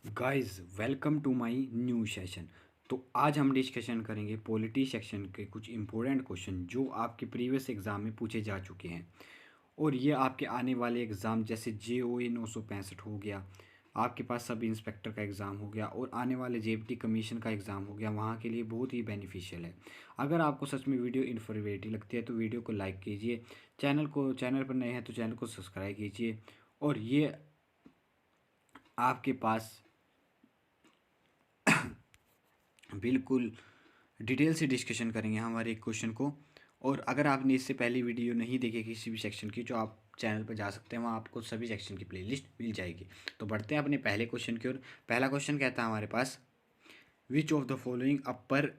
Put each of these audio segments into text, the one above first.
Guys welcome to my new session. तो आज हम डिस्कशन करेंगे पॉलिटी सेक्शन के कुछ इंपॉर्टेंट क्वेश्चन जो आपके प्रीवियस एग्ज़ाम में पूछे जा चुके हैं और ये आपके आने वाले एग्ज़ाम जैसे JOA 965 हो गया, आपके पास सब इंस्पेक्टर का एग्ज़ाम हो गया और आने वाले JPT कमीशन का एग्ज़ाम हो गया, वहाँ के लिए बहुत ही बेनिफिशियल है। अगर आपको सच में वीडियो इन्फॉर्मेटिव लगती है तो वीडियो को लाइक कीजिए, चैनल पर नए हैं तो चैनल को सब्सक्राइब कीजिए और ये आपके पास बिल्कुल डिटेल से डिस्कशन करेंगे हमारे एक क्वेश्चन को। और अगर आपने इससे पहले वीडियो नहीं देखी किसी भी सेक्शन की, जो आप चैनल पर जा सकते हैं, वहाँ आपको सभी सेक्शन की प्लेलिस्ट मिल जाएगी। तो बढ़ते हैं अपने पहले क्वेश्चन की ओर। पहला क्वेश्चन कहता है हमारे पास, which of the following upper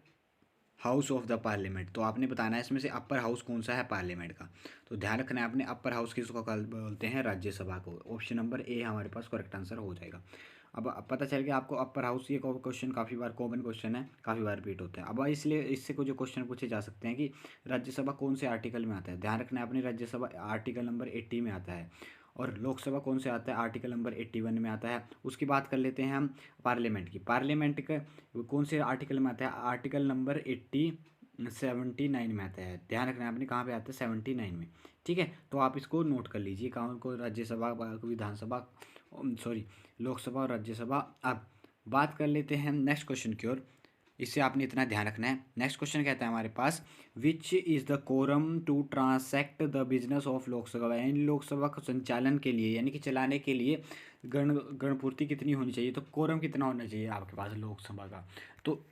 house of the parliament. तो आपने बताना है इसमें से अपर हाउस कौन सा है पार्लियामेंट का। तो ध्यान रखना है आपने, अपर हाउस किसको बोलते हैं, राज्यसभा को। ऑप्शन नंबर ए हमारे पास करेक्ट आंसर हो जाएगा। अब पता चल गया आपको अपर हाउस, ये क्वेश्चन काफ़ी बार कॉमन क्वेश्चन है, काफ़ी बार रिपीट होता है। अब इसलिए इससे कुछ क्वेश्चन पूछे जा सकते हैं कि राज्यसभा कौन से आर्टिकल में आता है। ध्यान रखना है अपनी, राज्यसभा आर्टिकल नंबर 80 में आता है और लोकसभा कौन से आता है, आर्टिकल नंबर 81 में आता है। उसकी बात कर लेते हैं हम पार्लियामेंट की। पार्लियामेंट का कौन से आर्टिकल में आता है, आर्टिकल नंबर 79 में आता है। ध्यान रखना है आपने, कहाँ पे आता है, 79 में। ठीक है, तो आप इसको नोट कर लीजिए, कौन को राज्यसभा, विधानसभा, सॉरी, लोकसभा और राज्यसभा। अब बात कर लेते हैं नेक्स्ट क्वेश्चन की ओर। इससे आपने इतना ध्यान रखना है। नेक्स्ट क्वेश्चन कहता है हमारे पास, which is the quorum to transact the business of Lok Sabha. यानी लोकसभा का संचालन के लिए, यानी कि चलाने के लिए गणपूर्ति कितनी होनी चाहिए। तो कोरम कितना होना चाहिए आपके पास लोकसभा का, तो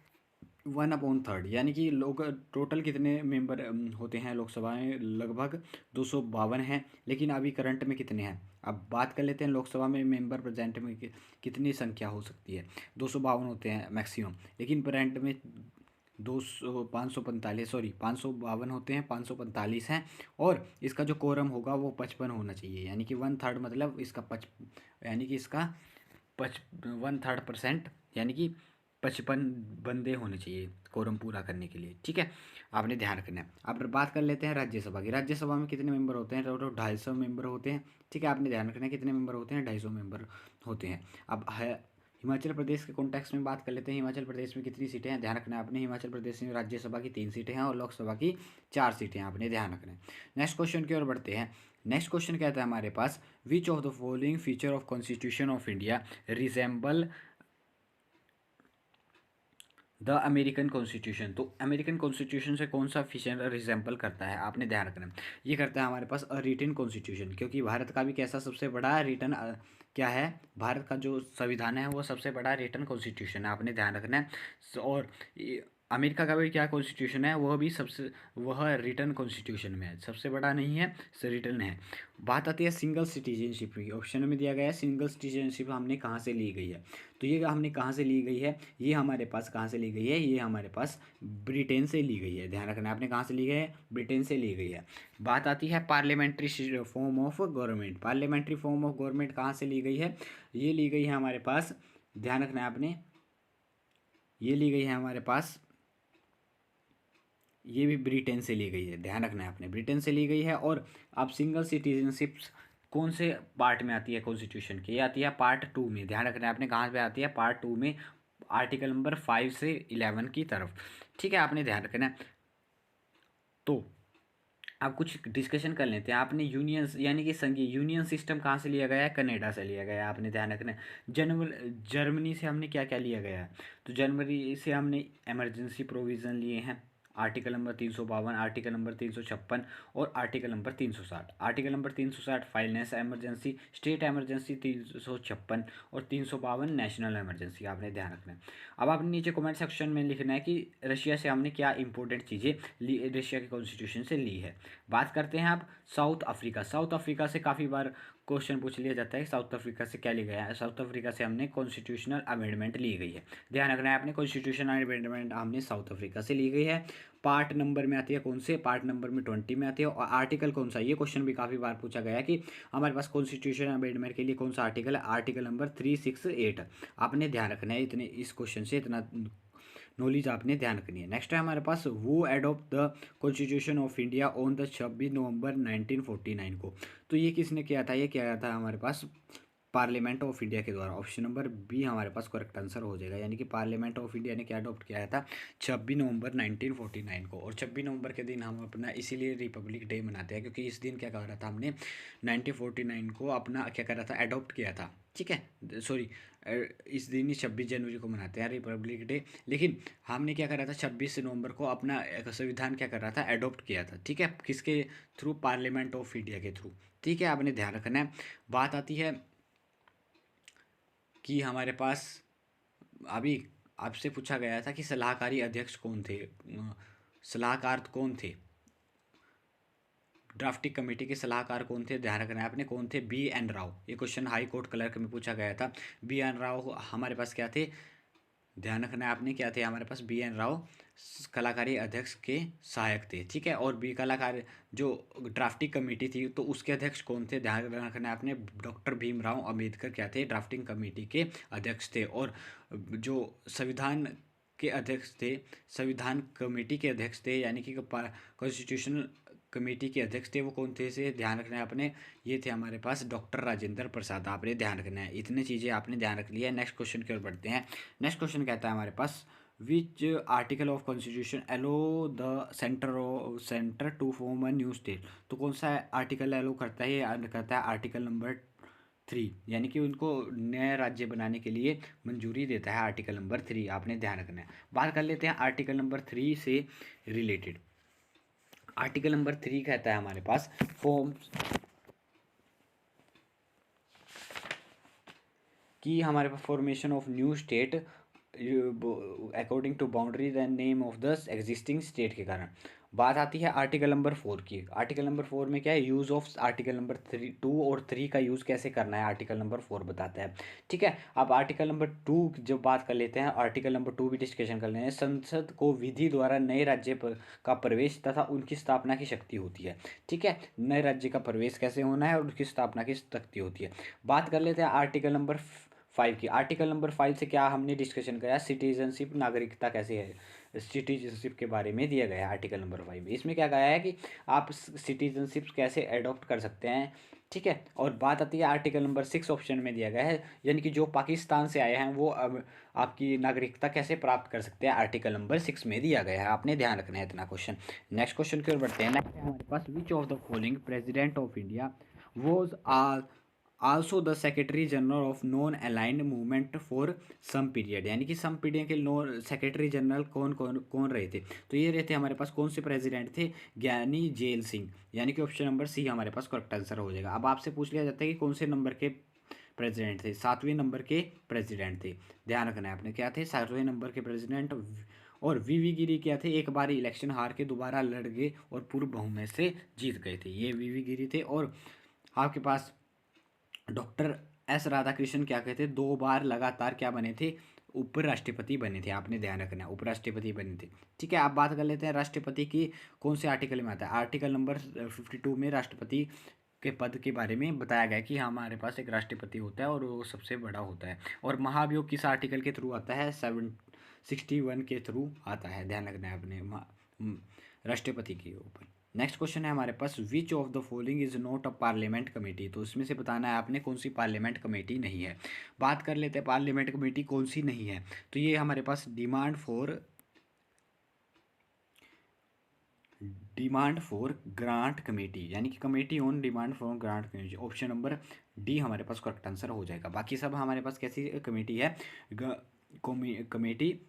1/3, यानी कि लोग टोटल कितने मेंबर होते हैं लोकसभा में, लगभग 252 हैं। लेकिन अभी करंट में कितने हैं, अब बात कर लेते हैं लोकसभा में मेंबर प्रेजेंट में कितनी संख्या हो सकती है। 252 होते हैं मैक्सिमम, लेकिन प्रेजेंट में 545, सॉरी 552 होते हैं, 545 हैं। और इसका जो कोरम होगा वो 55 होना चाहिए, यानी कि 1/3, मतलब इसका यानी कि इसका 1/3%, यानी कि 55 बंदे होने चाहिए कोरम पूरा करने के लिए। ठीक है, आपने ध्यान रखना है। अब बात कर लेते हैं राज्यसभा की। राज्यसभा में कितने मेंबर होते हैं, टोटल 250 मेंबर होते हैं। ठीक है, आपने ध्यान रखना है कितने मेंबर होते हैं, 250 मेंबर होते हैं। अब है हिमाचल प्रदेश के कॉन्टेक्स्ट में बात कर लेते हैं। हिमाचल प्रदेश में कितनी सीटें हैं, ध्यान रखना है आपने। हिमाचल प्रदेश में राज्यसभा की 3 सीटें हैं और लोकसभा की 4 सीटें हैं, आपने ध्यान रखना है। नेक्स्ट क्वेश्चन की ओर बढ़ते हैं। नेक्स्ट क्वेश्चन कहता है हमारे पास, which of the following feature of constitution of India resemble the American constitution. तो अमेरिकन कॉन्स्टिट्यूशन से कौन सा फीचर रिजेंबल करता है, आपने ध्यान रखना है। ये करता है हमारे पास अ रिटन कॉन्स्टिट्यूशन, क्योंकि भारत का भी कैसा सबसे बड़ा रिटन क्या है, भारत का जो संविधान है वो सबसे बड़ा रिटन कॉन्स्टिट्यूशन है, आपने ध्यान रखना है। और अमेरिका का भी क्या कॉन्स्टिट्यूशन है, वह रिटन कॉन्स्टिट्यूशन में है, सबसे बड़ा नहीं है, रिटन है। बात आती है सिंगल सिटीजनशिप की। ऑप्शन में दिया गया है सिंगल सिटीजनशिप हमने कहाँ से ली गई है। तो ये हमने कहाँ से ली गई है, ये हमारे पास कहाँ से ली गई है, ये हमारे पास ब्रिटेन से ली गई है। ध्यान रखना है आपने, कहाँ से ली गई है, ब्रिटेन से ली गई है। बात आती है parliamentary form of government. Parliamentary form of government कहाँ से ली गई है, ये ली गई है हमारे पास, ध्यान रखना है आपने, ये ली गई है हमारे पास, ये भी ब्रिटेन से ली गई है। ध्यान रखना है आपने, ब्रिटेन से ली गई है। और अब सिंगल सिटीजनशिप कौन से पार्ट में आती है कॉन्स्टिट्यूशन के, ये आती है पार्ट 2 में। ध्यान रखना है आपने, कहाँ पे आती है, पार्ट 2 में, आर्टिकल नंबर 5 से 11 की तरफ। ठीक है, आपने ध्यान रखना है। तो अब कुछ डिस्कशन कर लेते हैं। आपने यूनियन, यानी कि संघीय यूनियन सिस्टम कहाँ से लिया गया है, कनाडा से लिया गया है, आपने ध्यान रखना है। जर्मनी से हमने क्या क्या लिया गया है, तो जर्मनी से हमने इमरजेंसी प्रोविज़न लिए हैं, आर्टिकल नंबर 352, आर्टिकल नंबर 356 और article number 360। Article number 360 finance emergency, state emergency 356 और 352 नेशनल एमरजेंसी, आपने ध्यान रखना है। अब आपने नीचे कमेंट सेक्शन में लिखना है कि रशिया से हमने क्या इंपॉर्टेंट चीज़ें रशिया के कॉन्स्टिट्यूशन से ली है। बात करते हैं आप साउथ अफ्रीका। साउथ अफ्रीका से काफ़ी बार क्वेश्चन पूछ लिया जाता है, साउथ अफ्रीका से क्या लिया गया है। साउथ अफ्रीका से हमने कॉन्स्टिट्यूशनल अमेंडमेंट ली गई है। ध्यान रखना है आपने, कॉन्स्टिट्यूशनल अमेंडमेंट हमने साउथ अफ्रीका से ली गई है। पार्ट नंबर में आती है कौन से, पार्ट नंबर में 20 में आती है। और आर्टिकल कौन सा, ये क्वेश्चन भी काफ़ी बार पूछा गया है कि हमारे पास कॉन्स्टिट्यूशन अमेंडमेंट के लिए कौन सा आर्टिकल है, आर्टिकल नंबर 368। आपने ध्यान रखना है, इतने इस क्वेश्चन से इतना नॉलेज आपने ध्यान रखनी है। नेक्स्ट है हमारे पास, वो adopt the constitution of India on the 26 नवंबर 1949 को। तो ये किसने किया था, ये किया था हमारे पास पार्लियामेंट ऑफ इंडिया के द्वारा। ऑप्शन नंबर बी हमारे पास करेक्ट आंसर हो जाएगा, यानी कि पार्लियामेंट ऑफ इंडिया ने क्या अडॉप्ट किया था 26 नवंबर 1949 को। और 26 नवंबर के दिन हम अपना इसीलिए रिपब्लिक डे मनाते हैं, क्योंकि इस दिन क्या करा था हमने 1949 को अपना क्या करा था, अडॉप्ट किया था। ठीक है, सॉरी, इस दिन ही 26 जनवरी को मनाते हैं रिपब्लिक डे, लेकिन हमने क्या करा था 26 नवंबर को अपना संविधान क्या कर रहा था, अडॉप्ट किया था। ठीक है, किसके थ्रू, पार्लियामेंट ऑफ इंडिया के थ्रू। ठीक है, आपने ध्यान रखना है। बात आती है कि हमारे पास अभी आपसे पूछा गया था कि सलाहकारी अध्यक्ष कौन थे, सलाहकार कौन थे, ड्राफ्टिंग कमेटी के सलाहकार कौन थे, ध्यान रखना है आपने, कौन थे, बी एन राव। ये क्वेश्चन हाई कोर्ट क्लर्क में पूछा गया था। बी एन राव हमारे पास क्या थे, ध्यान रखना है आपने, क्या थे हमारे पास, बी एन राव कलाकारी अध्यक्ष के सहायक थे। ठीक है, और बी कलाकार जो ड्राफ्टिंग कमेटी थी तो उसके अध्यक्ष कौन थे, ध्यान रखना है आपने, डॉक्टर भीमराव अंबेडकर क्या थे, ड्राफ्टिंग कमेटी के अध्यक्ष थे। और जो संविधान के अध्यक्ष थे, संविधान कमेटी के अध्यक्ष थे, यानी कि कॉन्स्टिट्यूशनल कमेटी के अध्यक्ष थे, वो कौन थे, से ध्यान रखना है आपने, ये थे हमारे पास डॉक्टर राजेंद्र प्रसाद। आपने ध्यान रखना है, इतनी चीज़ें आपने ध्यान रख लिया है। नेक्स्ट क्वेश्चन की ओर बढ़ते हैं। नेक्स्ट क्वेश्चन कहता है हमारे पास, which article of constitution allow the centre to form a new state. तो कौन सा आर्टिकल एलो करता है, ये करता है आर्टिकल नंबर 3, यानी कि उनको नया राज्य बनाने के लिए मंजूरी देता है आर्टिकल नंबर 3। आपने ध्यान रखना है। बात कर लेते हैं आर्टिकल नंबर 3 से रिलेटेड। आर्टिकल नंबर 3 कहता है हमारे पास, फॉर्म्स कि हमारे पास formation of new state according to boundary than name of the existing state के कारण। बात आती है आर्टिकल नंबर 4 की। आर्टिकल नंबर 4 में क्या है, यूज़ ऑफ आर्टिकल नंबर 2 और 3 का यूज़ कैसे करना है, आर्टिकल नंबर 4 बताता है। ठीक है, अब आर्टिकल नंबर 2 जब बात कर लेते हैं, आर्टिकल नंबर 2 भी डिस्कशन कर लेते हैं। संसद को विधि द्वारा नए राज्य का प्रवेश तथा उनकी स्थापना की शक्ति होती है। ठीक है, नए राज्य का प्रवेश कैसे होना है और उनकी स्थापना की शक्ति होती है। बात कर लेते हैं आर्टिकल नंबर 5 की। आर्टिकल नंबर 5 से क्या हमने डिस्कशन किया, सिटीजनशिप, नागरिकता कैसे है, सिटीजनशिप के बारे में दिया गया है आर्टिकल नंबर 5 में। इसमें क्या कहा है कि आप सिटीजनशिप कैसे एडॉप्ट कर सकते हैं। ठीक है, और बात आती है आर्टिकल नंबर 6 ऑप्शन में दिया गया है, यानी कि जो पाकिस्तान से आए हैं वो अब आपकी नागरिकता कैसे प्राप्त कर सकते हैं, आर्टिकल नंबर 6 में दिया गया है। आपने ध्यान रखना है इतना क्वेश्चन। नेक्स्ट क्वेश्चन की ओर बढ़ते हैं। नेक्स्ट हमारे पास, which of the following president of India was also the secretary general of non aligned movement for some period, यानी कि सम पीरियड के नॉन सेक्रेटरी जनरल कौन कौन कौन रहे थे। तो ये रहते हमारे पास कौन से प्रेसिडेंट थे, ज्ञानी जेल सिंह, यानी कि ऑप्शन नंबर सी हमारे पास करेक्ट आंसर हो जाएगा। अब आपसे पूछ लिया जाता है कि कौन से नंबर के प्रेसिडेंट थे, 7वें नंबर के प्रेसिडेंट थे। ध्यान रखना है आपने, क्या थे, 7वें नंबर के प्रेसिडेंट। और वीवी गिरी क्या थे, एक बार इलेक्शन हार के दोबारा लड़ गए और पूर्व बहुमत से जीत गए थे, ये वीवी गिरी थे। और आपके पास डॉक्टर एस राधाकृष्णन क्या कहते, 2 बार लगातार क्या बने थे, उपराष्ट्रपति बने थे। आपने ध्यान रखना है, उपराष्ट्रपति बने थे। ठीक है, आप बात कर लेते हैं राष्ट्रपति की, कौन से आर्टिकल में आता है। आर्टिकल नंबर 52 में राष्ट्रपति के पद के बारे में बताया गया कि हमारे पास एक राष्ट्रपति होता है और वो सबसे बड़ा होता है। और महाभियोग किस आर्टिकल के थ्रू आता है, 61 के थ्रू आता है। ध्यान रखना है अपने राष्ट्रपति के ऊपर। नेक्स्ट क्वेश्चन है हमारे पास, which of the following is not a parliament committee. तो इसमें से बताना है आपने कौन सी पार्लियामेंट कमेटी नहीं है। बात कर लेते हैं पार्लियामेंट कमेटी कौन सी नहीं है। तो ये हमारे पास डिमांड फॉर ग्रांट कमेटी, यानी कि committee on demand for grant committee, option number D हमारे पास करेक्ट आंसर हो जाएगा। बाकी सब हमारे पास कैसी कमेटी है, कमेटी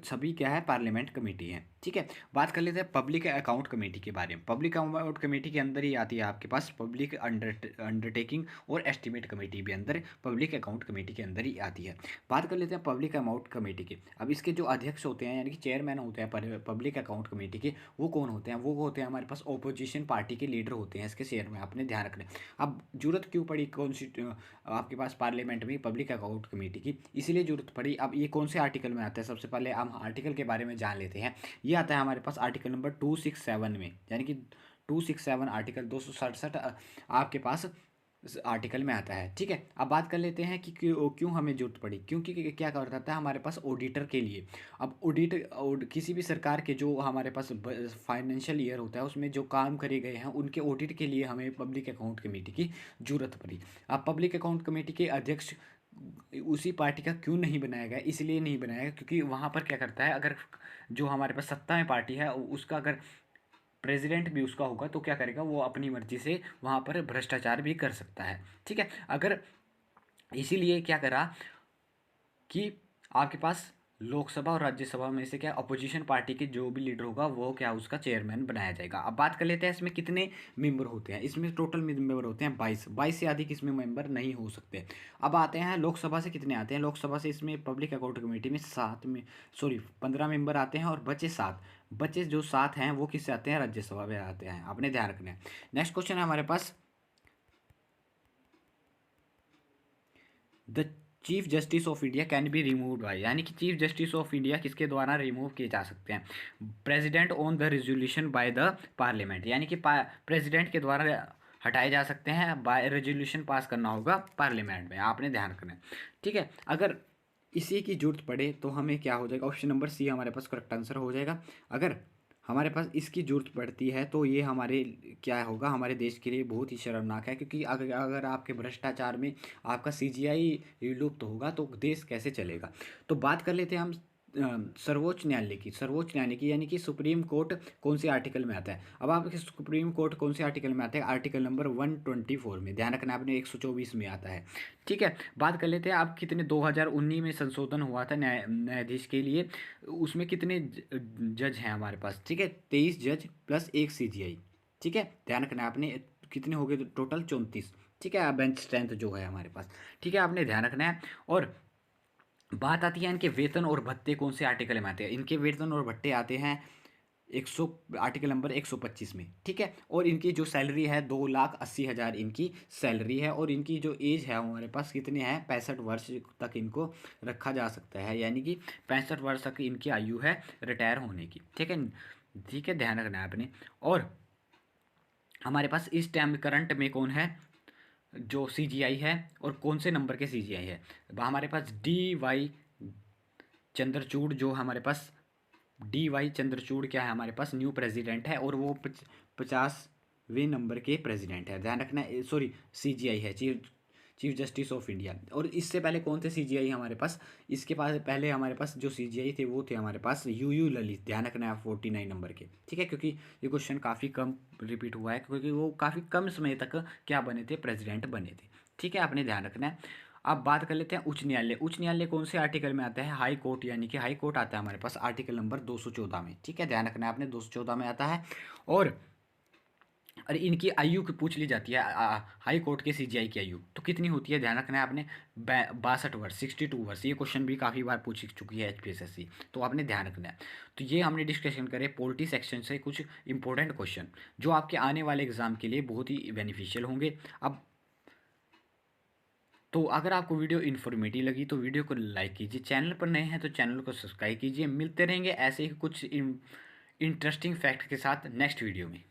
सभी क्या है, पार्लियामेंट कमेटी है। ठीक है, बात कर लेते हैं पब्लिक अकाउंट कमेटी के बारे में। पब्लिक अकाउंट कमेटी के अंदर ही आती है आपके पास पब्लिक अंडरटेकिंग और एस्टिमेट कमेटी भी अंदर पब्लिक अकाउंट कमेटी के अंदर ही आती है। बात कर लेते हैं पब्लिक अकाउंट कमेटी के। अब इसके जो अध्यक्ष होते हैं, यानी कि चेयरमैन होते हैं पब्लिक अकाउंट कमेटी के, वो कौन होते हैं, वो होते हैं हमारे पास ओपोजिशन पार्टी के लीडर होते हैं इसके चेयरमैन। आपने ध्यान रखना है। अब जरूरत क्यों पड़ी आपके पास पार्लियामेंट में पब्लिक अकाउंट कमेटी की, इसीलिए जरूरत पड़ी। अब ये कौन से आर्टिकल में आता है, सबसे पहले हम आर्टिकल के बारे में जान लेते हैं। ये आता है हमारे पास आर्टिकल नंबर 267 में, यानी कि 267 आर्टिकल 267 आपके पास आर्टिकल में आता है। ठीक है, अब बात कर लेते हैं कि क्यों क्यों हमें जरूरत पड़ी, क्योंकि क्या करता है हमारे पास ऑडिटर के लिए। अब किसी भी सरकार के जो हमारे पास फाइनेंशियल ईयर होता है उसमें जो काम करे गए हैं उनके ऑडिट के लिए हमें पब्लिक अकाउंट कमेटी की जरूरत पड़ी। अब पब्लिक अकाउंट कमेटी के अध्यक्ष उसी पार्टी का क्यों नहीं बनाया गया, इसलिए नहीं बनाया गया क्योंकि वहाँ पर क्या करता है, अगर जो हमारे पास सत्ता में पार्टी है उसका अगर प्रेसिडेंट भी उसका होगा तो क्या करेगा, वो अपनी मर्जी से वहाँ पर भ्रष्टाचार भी कर सकता है। ठीक है, अगर इसीलिए क्या करा कि आपके पास लोकसभा और राज्यसभा में से क्या अपोजिशन पार्टी के जो भी लीडर होगा वो क्या उसका चेयरमैन बनाया जाएगा। अब बात कर लेते हैं इसमें कितने मेंबर होते हैं। इसमें टोटल मेंबर होते हैं 22 से अधिक इसमें मेंबर नहीं हो सकते। अब आते हैं लोकसभा से कितने आते हैं। लोकसभा से इसमें पब्लिक अकाउंट कमेटी में 15 मेंबर आते हैं और बचे 7। बचे जो 7 हैं वो किससे आते हैं, राज्यसभा में आते हैं, आपने ध्यान रखना है। नेक्स्ट क्वेश्चन है हमारे पास, the chief justice of India can be removed by, यानी कि चीफ जस्टिस ऑफ इंडिया किसके द्वारा रिमूव किए जा सकते हैं, president on the resolution by the parliament, यानी कि प्रेसिडेंट के द्वारा हटाए जा सकते हैं, बाय रेजोल्यूशन पास करना होगा पार्लियामेंट में, आपने ध्यान रखना है। ठीक है, अगर इसी की जरूरत पड़े तो हमें क्या हो जाएगा, ऑप्शन नंबर सी हमारे पास करेक्ट आंसर हो जाएगा। अगर हमारे पास इसकी ज़रूरत पड़ती है तो ये हमारे क्या होगा, हमारे देश के लिए बहुत ही शर्मनाक है, क्योंकि अगर अगर आपके भ्रष्टाचार में आपका सीजीआई लुप्त होगा तो देश कैसे चलेगा। तो बात कर लेते हैं हम सर्वोच्च न्यायालय की। सर्वोच्च न्यायालय की यानी कि सुप्रीम कोर्ट कौन से आर्टिकल में आता है। अब आपके सुप्रीम कोर्ट कौन से आर्टिकल में आता है, आर्टिकल नंबर 124 में, ध्यान रखना आपने 124 में आता है। ठीक है, बात कर लेते हैं आप कितने 2019 में संशोधन हुआ था न्यायाधीश के लिए, उसमें कितने जज हैं हमारे पास। ठीक है, 23 जज प्लस 1 सीजीआई। ठीक है, ध्यान रखना आपने कितने हो गए टोटल 34। ठीक है, बेंच स्ट्रेंथ जो है हमारे पास। ठीक है, आपने ध्यान रखना है। और बात आती है इनके वेतन और भत्ते कौन से आर्टिकल में आते हैं। इनके वेतन और भत्ते आते हैं 100 आर्टिकल नंबर 125 में। ठीक है, और इनकी जो सैलरी है 2,80,000 इनकी सैलरी है। और इनकी जो एज है हमारे पास कितने हैं, 65 वर्ष तक इनको रखा जा सकता है, यानी कि 65 वर्ष तक इनकी आयु है रिटायर होने की। ठीक है, ठीक है, ध्यान रखना है आपने। और हमारे पास इस टाइम करंट में कौन है जो सीजीआई है, और कौन से नंबर के सीजीआई है। हमारे पास DY चंद्रचूड़, जो हमारे पास DY चंद्रचूड़ क्या है हमारे पास न्यू प्रेसिडेंट है, और वो 50वें नंबर के प्रेसिडेंट है, ध्यान रखना है। सॉरी, सीजीआई है, चीफ जस्टिस ऑफ इंडिया। और इससे पहले कौन थे सीजीआई हमारे पास, इसके पास पहले हमारे पास जो सीजीआई थे वो थे हमारे पास UU ललित, ध्यान रखना है 49 नंबर के। ठीक है, क्योंकि ये क्वेश्चन काफ़ी कम रिपीट हुआ है, क्योंकि वो काफ़ी कम समय तक क्या बने थे, प्रेसिडेंट बने थे। ठीक है, आपने ध्यान रखना है। अब बात कर लेते हैं उच्च न्यायालय। उच्च न्यायालय कौन से आर्टिकल में आता है, हाई कोर्ट, यानी कि हाई कोर्ट आता है हमारे पास आर्टिकल नंबर 214 में। ठीक है, ध्यान रखना है आपने 214 में आता है। और इनकी आयु की पूछ ली जाती है, हाई कोर्ट के सीजीआई की आयु तो कितनी होती है, ध्यान रखना है आपने 62 वर्ष, 62 वर्ष। ये क्वेश्चन भी काफ़ी बार पूछ चुकी है HPSSC, तो आपने ध्यान रखना है। तो ये हमने डिस्कशन करे पॉलिटी सेक्शन से कुछ इंपॉर्टेंट क्वेश्चन जो आपके आने वाले एग्जाम के लिए बहुत ही बेनिफिशियल होंगे। अब तो अगर आपको वीडियो इन्फॉर्मेटिव लगी तो वीडियो को लाइक कीजिए, चैनल पर नए हैं तो चैनल को सब्सक्राइब कीजिए। मिलते रहेंगे ऐसे ही कुछ इंटरेस्टिंग फैक्ट के साथ नेक्स्ट वीडियो में।